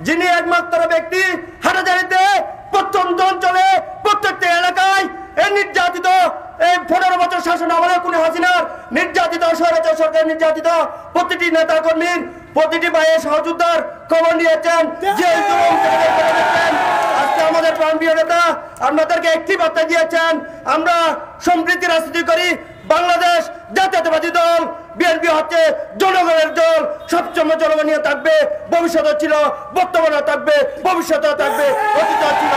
যিনি একমাত্র ব্যক্তি হাটাজারিতে প্রত্যন্ত অঞ্চলে প্রত্যেকটা এলাকায় এই নির্যাতিত এই 15 বছর শাসন আমলে কোন হাসিনার নির্যাতিত স্বৈরাচার সরকার নির্যাতিত প্রতিটি নেতা কর্মীর প্রতিটি ভাইয়ের সহযোদ্ধার খবর নিয়েছেন যে আজকে আমাদের প্রাণপ্রিয় নেতা আপনাদেরকে একটি বার্তা দিয়েছেন, আমরা সম্প্রীতি রাজনীতি করি। বাংলাদেশ জাতীয়তাবাদী দল বিএনপি হচ্ছে জনগণের দল, সবসময় জনগণ নিয়ে থাকবে, ভবিষ্যতে ছিল, বর্তমানে থাকবে, ভবিষ্যতে থাকবে, অতীত ছিল।